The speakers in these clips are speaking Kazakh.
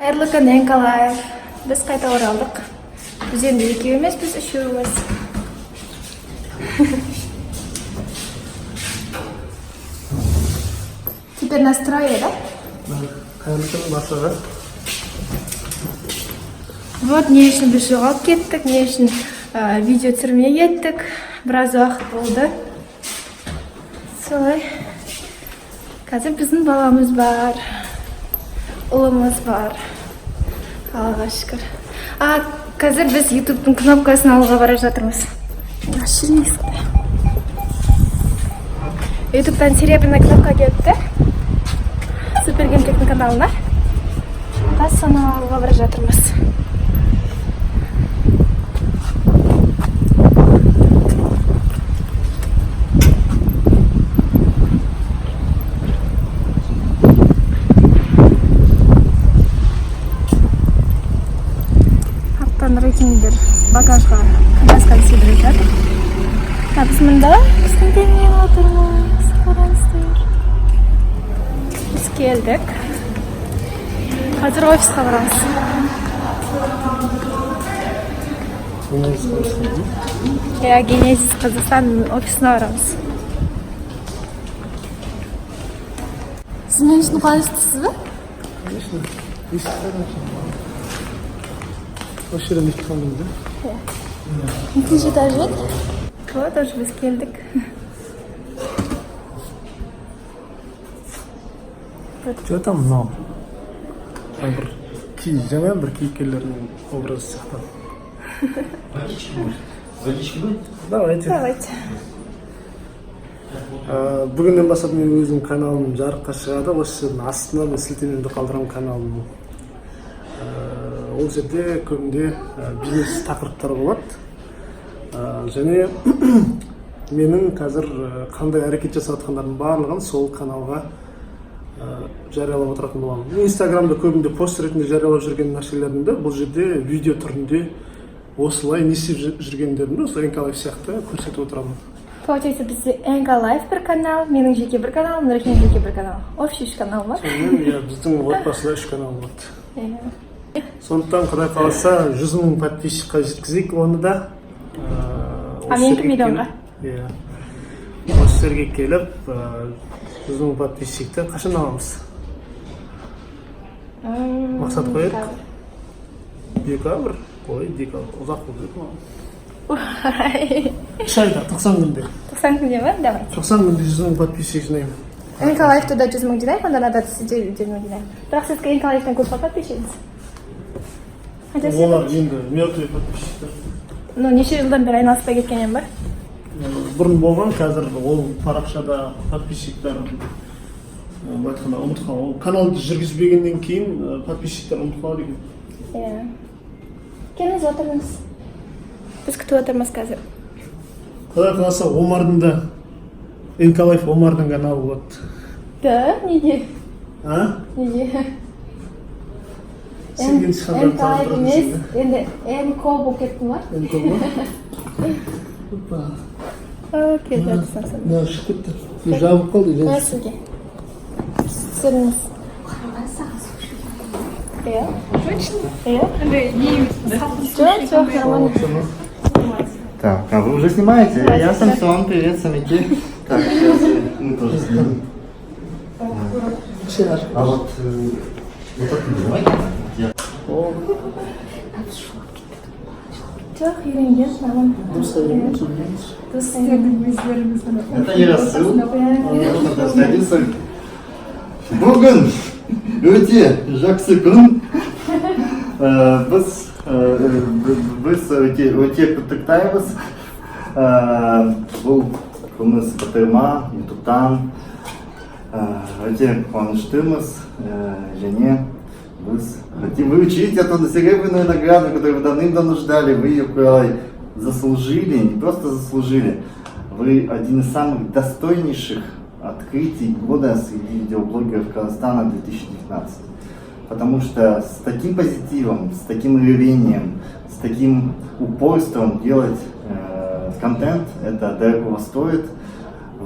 Қайырлы күн, Николаев. Біз қайта оралдық. Біз енді екеу емес, біз үшеуміз. Теперь настроение, да? Қайырлы күн, басыға. Вот, не үшін біз жоғалып кеттік, не үшін видео түсірмей кеттік. Біраз уақыт болды. Солай. Қазір біздің баламыз бар. Ұлымыз бар. Аллаға шүкір. Қазір біз YouTube-тың кнопкасын алуға бара жатырмыз. Ашырмайсың. YouTube-тан серебряный кнопка кетті. Супергемтектің каналына. Біз соны алуға бара жатырмыз. Рейтингдер багажға коляска сыйдырып жатыр. Біз мында кішкентаймен отырмыз. Қараңыздар. Біз келдік. Қазір офисқа барамыз. Генезис Қазақстан офисына барамыз. Сіз мен үшін қуаныштысыз ба? Конечно. Осы жерден ешті қалдыңыз, да? Нешінші этаж еді? Вот, уже біз келдік. Жоқ, там мынау. Бір жаңа бір кейіпкерлердің образы сияқты. Водички будет? Давайте. Давайте. Бүгіннен бастап мен өзім каналым жарыққа шығады. Осы жердің астына мен сілтемемді қалдырамын каналым. Ол жерде көбінде бизнес тақырыптар болады. Және менің қазір қандай әрекет жасап жатқандардың барлығын сол каналға жариялап отыратын боламын. Инстаграмда көбінде пост ретінде жариялап жүрген нәрселерімді бұл жерде видео түрінде осылай не істеп жүргендерімді осылай Николаев сияқты көрсетіп отырамын. Получается, бізде Николаев бір канал, менің жеке бір канал, Нұрекең жеке бір канал. Общий үш канал ма? Сонымен біздің отбасыда 3 канал болады. Сондықтан Құдай қаласа 100 000 подписчикқа жеткізейік оны да. Менікі миллионға? Иә. Осы жерге келіп 100 000 подписчикті қашан аламыз? Мақсат қойырық? Декабр? Ой, декабр. Ұзақ болды ма? 3 айда, 90 күнде. 90 күнде ма? Давайте. 90 күнде 100 000 подписчик жинаймын. Николаевты да 100 000 жинайық, онда надо 100 000 жинайық. Бірақ сіз Николаевтан көп подписчигіңіз? Олар енді мертвый подписчиктер. Неше жылдан бері айналыспай кеткеннен бар? Бұрын болған, қазір ол парақшада подписчиктер айтқанда ұмытып қалған. Ол каналды жүргізбегеннен кейін подписчиктер ұмытып қалады екен. Иә. Келіңіз отырыңыз. Біз күтіп отырмыз қазір. Құдай қаласа Омардың да Николаев Омардың каналы болады. Да, неге? Неге? Николаев емес, енді Энко болып кетті ма? Энко ма? Келді жатырсың сон. Да, шығып кетті. Жабып қалды. Сізге. Түсіріңіз. Иә? Точно? Иә? Жоқ, нормально. Так, а вы уже снимаете? Я Самсон, привет, Самики. Так, сейчас мы тоже снимем. А вот это давайте. Жоқ, үйренген, нормально. Это не рассыл. Можно сходиться. Бүгін өте жақсы күн. Біз өте құттықтаймыз. Бұл күніміз батырма, ютубтан. Өте қуаныштымыз. Және біз хотим вручить эту серебряную награду, которую вы давным-давно ждали. Вы ее заслужили, не просто заслужили. Вы один из самых достойнейших открытий года среди видеоблогеров Казахстана 2019. Потому что с таким позитивом, с таким рвением, с таким упорством делать контент, это дорого стоит.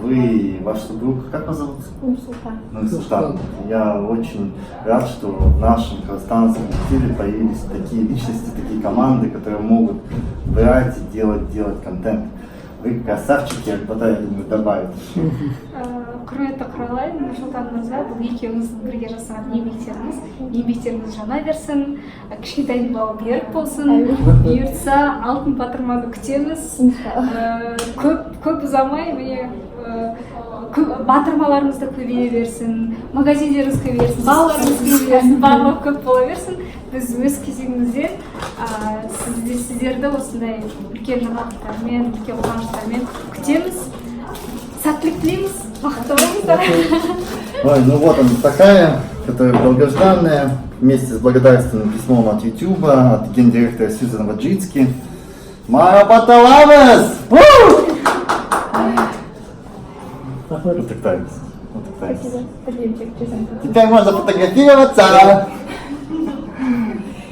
Вы, ваш супруг, как вас зовут? Нурсултан. Нурсултан. Я очень рад, что в нашем казахстанском стиле появились такие личности, такие команды, которые могут брать и делать контент. Вы красавчики, Акбатай, я думаю, добавит. Құрметті құралай, Нұрсұлтан мырза, бұл екеуміз бірге жасаған еңбектеріміз жана берсін, кішкентай бала берік болсын, бұйыртса алтын батырманы күтеміз. Көп ұзамай, міне батырмаларымыз да көбейе берсін, магазиндеріміз көбейе берсін, балаларымыз көбейе берсін, барлығы көп бола берсін. Біз өз кезегімізде сіздерді осындай үлкен жаңалықтармен, үлкен қуаныштармен күтеміз. Сәттілік тілейміз, бақытты болыңыздар. Ой, ну вот она такая, которая долгожданная, вместе с благодарственным письмом от YouTube, от гендиректора Сьюзан Ваджицки. Марапаталавес! Вот так. Теперь можно фотографироваться.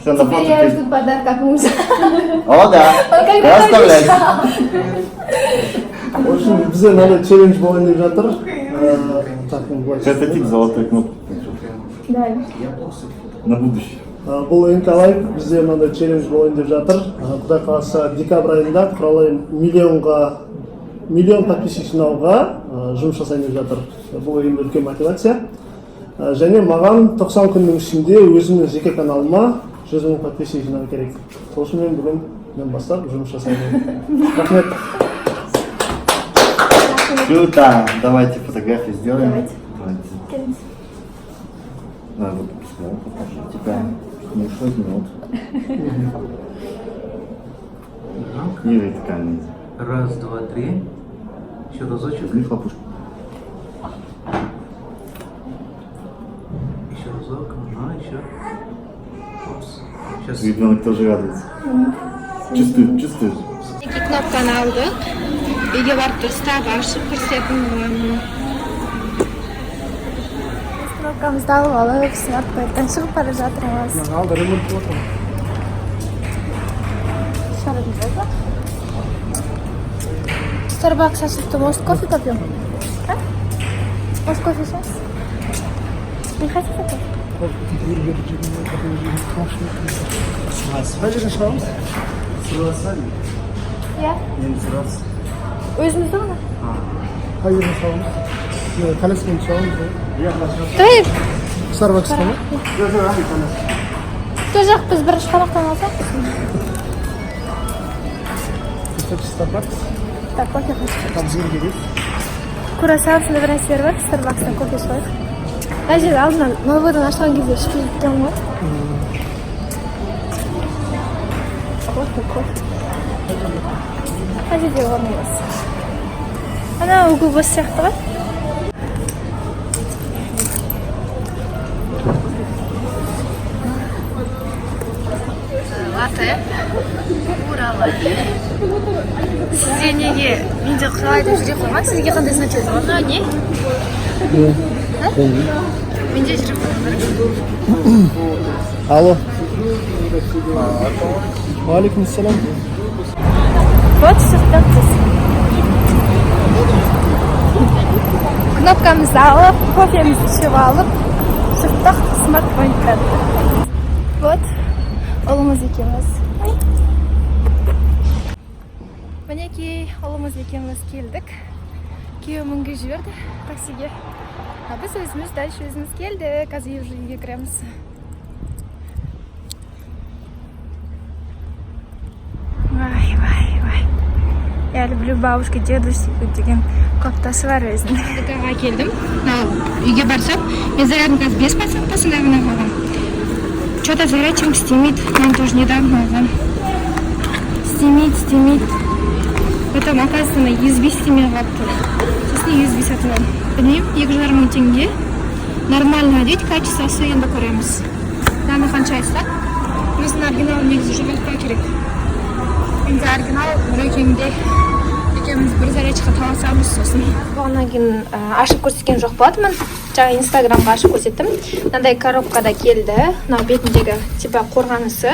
Все на фото. Я жду подарок от мужа. О, да. Расставляйте. В общем, бізде мынандай челлендж болайын деп жатыр. Прототип золотой кнопки. Да. На будущее. Бұл Инкалай бізде мынандай челлендж болайын деп жатыр. Құдай қаласа декабрь айында Құралай миллион подписчик жинауға жұмыс жасайын деп жатыр. Бұл енді үлкен мотивация. Және маған 90 күннің ішінде өзімнің жеке каналыма 100 000 подписчик жинау керек. Сол үшін мен бүгін бастап жұмыс жасаймын. Рахмет. Круто. Давайте фотографию сделаем. Давайте. Вот письмо покажи. Тебя муж возьмет. Книга такая. Раз, два, три. Еще разочек. Возьми хлопушку. Еще разок. Ага, еще. Опс. Сейчас. Ребенок тоже радуется. Чувствует. Ikki knopkani oldik. Uyga borib turib ochib ko'rsatyapman. Knopkamizni olib olib, smartphonedan chiqib bora жатырмыз. Алда ремонт болып жатыр. Starbucks ашыпты. Может, кофе попьем? А? Может, кофе сейчас? Не хотите кофе? Қай жерден шығамыз? Я? Өзімізді ғана? Қай жерден шығамыз? Коляскамен шығамыз. Давай. Starbucksқа ма? Сол жақ біз бірінші тамақтан алсақ. Starbucks. Так, кофе хочу. Там зерге дейді. Курасан сынды бір нәрселер бар, Starbucks'тан кофе ішіп. Мына жерде алдынан новыйдан ашқан кезде ішіп кеткен ғой. Кофе. Мына жерде орын бос. Ана угол бос сияқты ғой. Латте. Уралай. Сізде неге менде құралай деп жүре қойған? Сізге қандай значок бар? Не? Менде жүре қойған. Алло. Алейкум ассалам. Вот шықтық біз. Кнопкамызды алып, кофемізді ішіп алып, шықтық смартфондтан. Вот, ұлымыз екеуміз. Мінекей, ұлымыз екеуміз келдік. Күйеуімге жіберді таксиге. Біз өзіміз дальше өзіміз келдік. Қазір уже үйге кіреміз. Вай. Я люблю бабушка, дедушку деген коптасы бар өзінің. Декаға келдім. Үйге барсам, мен зарядный газ 5% пасында ғана қалған. Что-то зарядчик стимит. Нам тоже недавно алған. Стимит. Потом, оказывается, на USB стимей қалыпты. Сосын USB сатып алдым. Білмеймін, 2,5 мың теңге. Нормально дейді, качествосы енді көреміз. Дәмі қанша айтса? Өзінің оригиналы негізі жоғалтпау керек. Енді оригинал екеумде екеуміз бір зарядчикқа таласамыз сосын. Оған кейін ашып көрсеткен жоқ болатынмын. Жаңа инстаграмға ашып көрсеттім. Мынандай коробкада келді. Мынау бетіндегі типа қорғанысы.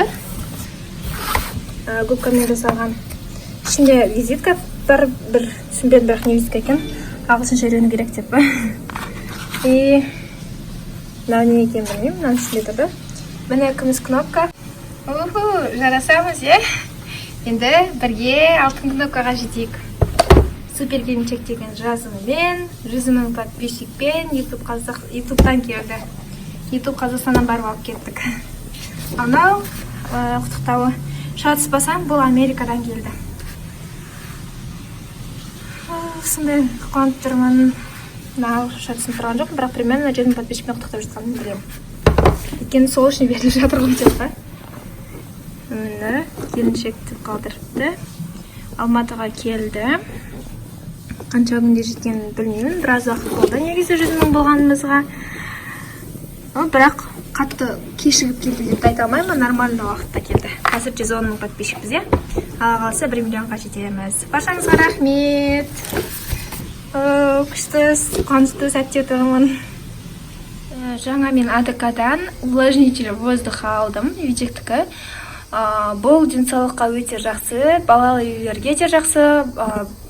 Губкамен жасалған. Ішінде визитка бар, бір түсінбедім, бірақ не визитка екен. ағылшынша үйрену керек деп па. И мынау не екенін білмеймін, мынаның үстінде тұрды. Міне күміс кнопка. Жарасамыз, е? Енді бірге алтын кнопкаға жетейік. Супер келіншек деген жазуымен, 100 мың подписчикпен ютубтан келді. Ютуб Қазақстаннан барып алып кеттік. Анау құттықтауы. Шатыспасам, бұл Америкадан келді. Сондай қуанып тұрмын. Шатысын тұрған жоқ, бірақ примерно 100 мың подписчикпен құттықтап жатқанын білемін. Өйткені сол үшін беріліп жатыр ғой деп па. Міне, келіншекті қалдырыпты. Алматыға келді. Қанша күнде жеткенін білмеймін. Біраз уақыт болды негізі 100 мың болғанымызға. Бірақ қатты кешігіп келді деп айта алмаймын, нормальный уақытта келді. Қазір 110 мың подписчикпіз, е? Алла қаласа 1 миллионға жетеміз. Баршаңызға рахмет. Күшті, қуанышты сәтте отырмын. Жаңа мен АДК-дан увлажнитель воздуха алдым, Витектікі. Бұл денсаулыққа өте жақсы, балалы үйлерге де жақсы.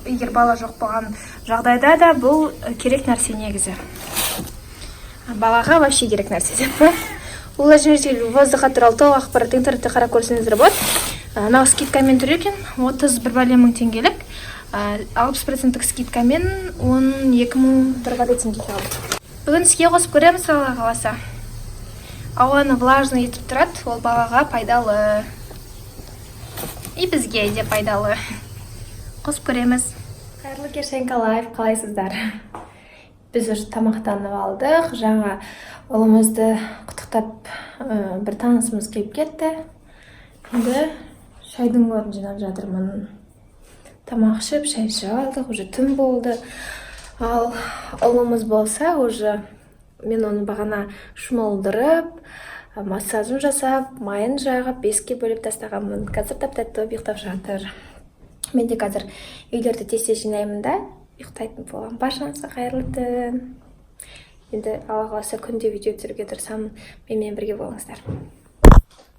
Егер бала жоқ болған жағдайда да бұл керек нәрсе негізі. Балаға вообще керек нәрсе деп па. Увлажнитель воздуха туралы толық ақпарат интернетте қарап көрсеңіздер болады. Мынау скидкамен тұр екен, 31 мың теңгелік. 60% скидкамен 12 мың тұрғада теңгеге алды. Бүгін іске қосып көреміз, Алла қаласа. Ауаны влажный етіп тұрады, ол балаға пайдалы. И бізге де пайдалы. Қосып көреміз. Қайырлы кеш, Лайф, қалайсыздар? Біз уже тамақтанып алдық. Жаңа ұлымызды құттықтап бір танысымыз келіп кетті. Енді шайдың орнын жинап жатырмын. Тамақ ішіп, шай ішіп алдық, уже түн болды. Ал ұлымыз болса, уже мен оны бағана шымылдырып, массажын жасап, майын жағып, беске бөліп тастағанмын. Қазір тәп-тәтті ұйықтап жатыр. Мен де қазір үйлерді тез жинаймын да, ұйықтайтын болам. Баршаңызға қайырлы түн. Енді Алла қаласа күнде видео түсіруге тырысамын. Менімен бірге болыңыздар.